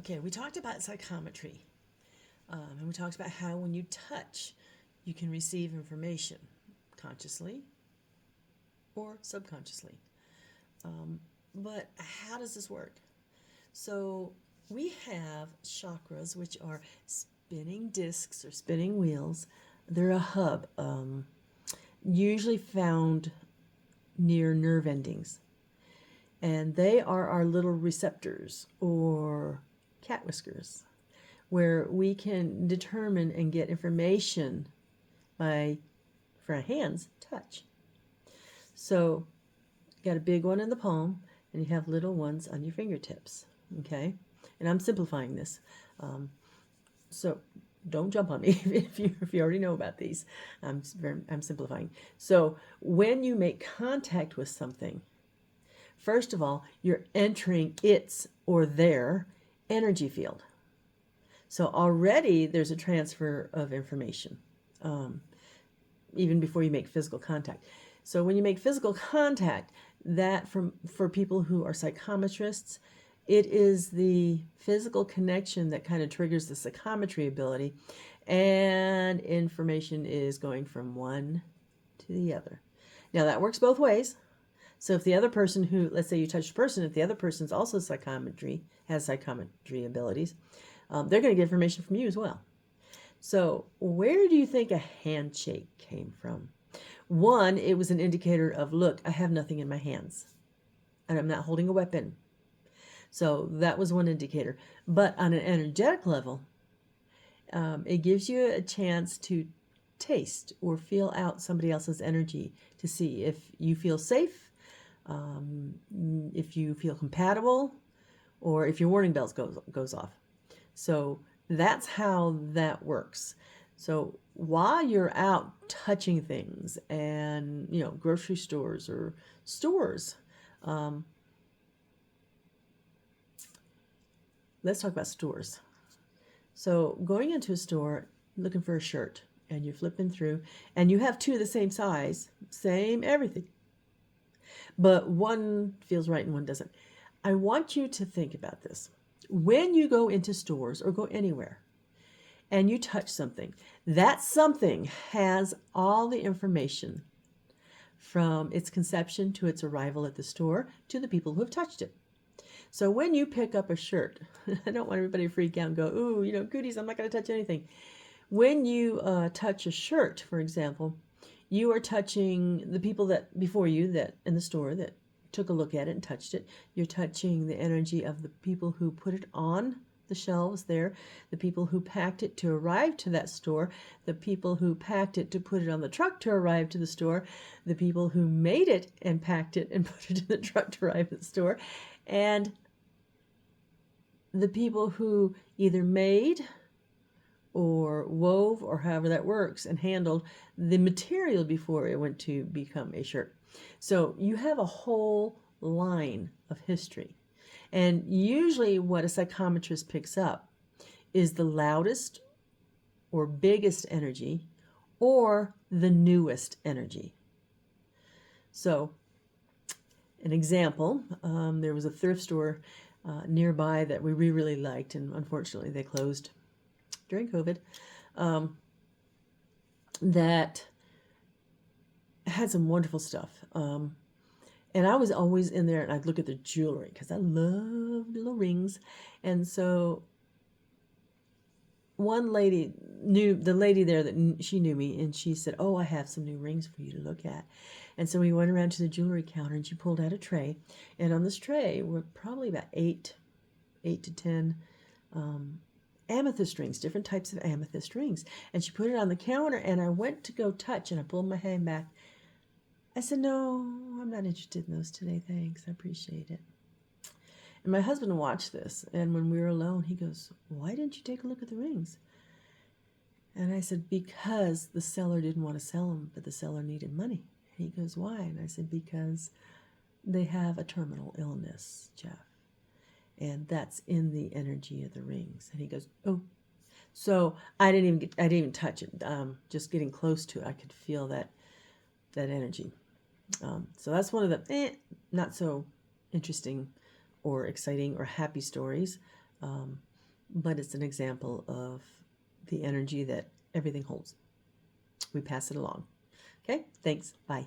Okay, we talked about psychometry, and we talked about how when you touch, you can receive information consciously or subconsciously. But how does this work? So we have chakras, which are spinning discs or spinning wheels. They're a hub, usually found near nerve endings. And they are our little receptors or cat whiskers, where we can determine and get information by, for our hands, touch. So you got a big one in the palm, and you have little ones on your fingertips. Okay, and I'm simplifying this, so don't jump on me if you already know about these. I'm simplifying. So when you make contact with something, first of all, you're entering its or their energy field. So already there's a transfer of information, even before you make physical contact. So when you make physical contact, that for people who are psychometrists, it is the physical connection that kind of triggers the psychometry ability, and information is going from one to the other. Now that works both ways. So if the other person who, let's say you touch a person, if the other person's also has psychometry abilities, they're going to get information from you as well. So where do you think a handshake came from? One, it was an indicator of, look, I have nothing in my hands and I'm not holding a weapon. So that was one indicator. But on an energetic level, it gives you a chance to taste or feel out somebody else's energy to see if you feel safe, if you feel compatible, or if your warning bells goes off. So that's how that works. So while you're out touching things and, grocery stores or stores, let's talk about stores. So going into a store, looking for a shirt, and you're flipping through, and you have two of the same size, same everything, but one feels right and one doesn't. I want you to think about this. When you go into stores or go anywhere and you touch something, that something has all the information from its conception to its arrival at the store to the people who have touched it. So when you pick up a shirt, I don't want everybody to freak out and go, ooh, goodies, I'm not going to touch anything. When you touch a shirt, for example, you are touching the people that before you that in the store that took a look at it and touched it. You're touching the energy of the people who put it on the shelves there, the people who packed it to arrive to that store, the people who packed it to put it on the truck to arrive to the store, the people who made it and packed it and put it in the truck to arrive at the store, and the people who either made or wove, or however that works, and handled the material before it went to become a shirt. So you have a whole line of history. And usually what a psychometrist picks up is the loudest or biggest energy or the newest energy. So an example, there was a thrift store nearby that we really liked, and unfortunately they closed during COVID, that had some wonderful stuff. And I was always in there and I'd look at the jewelry because I love little rings. And so one lady knew, the lady there, that she knew me, and she said, oh, I have some new rings for you to look at. And so we went around to the jewelry counter and she pulled out a tray. And on this tray were probably about 8 to 10 amethyst rings, different types of amethyst rings. And she put it on the counter and I went to go touch and I pulled my hand back. I said, no, I'm not interested in those today, thanks. I appreciate it. And my husband watched this, and when we were alone, he goes, why didn't you take a look at the rings? And I said, because the seller didn't want to sell them, but the seller needed money. And he goes, why? And I said, because they have a terminal illness, Jeff. And that's in the energy of the rings. And he goes, oh. So I didn't even touch it. Just getting close to it, I could feel that energy. So that's one of the not so interesting or exciting or happy stories. but it's an example of the energy that everything holds. We pass it along. Okay, thanks. Bye.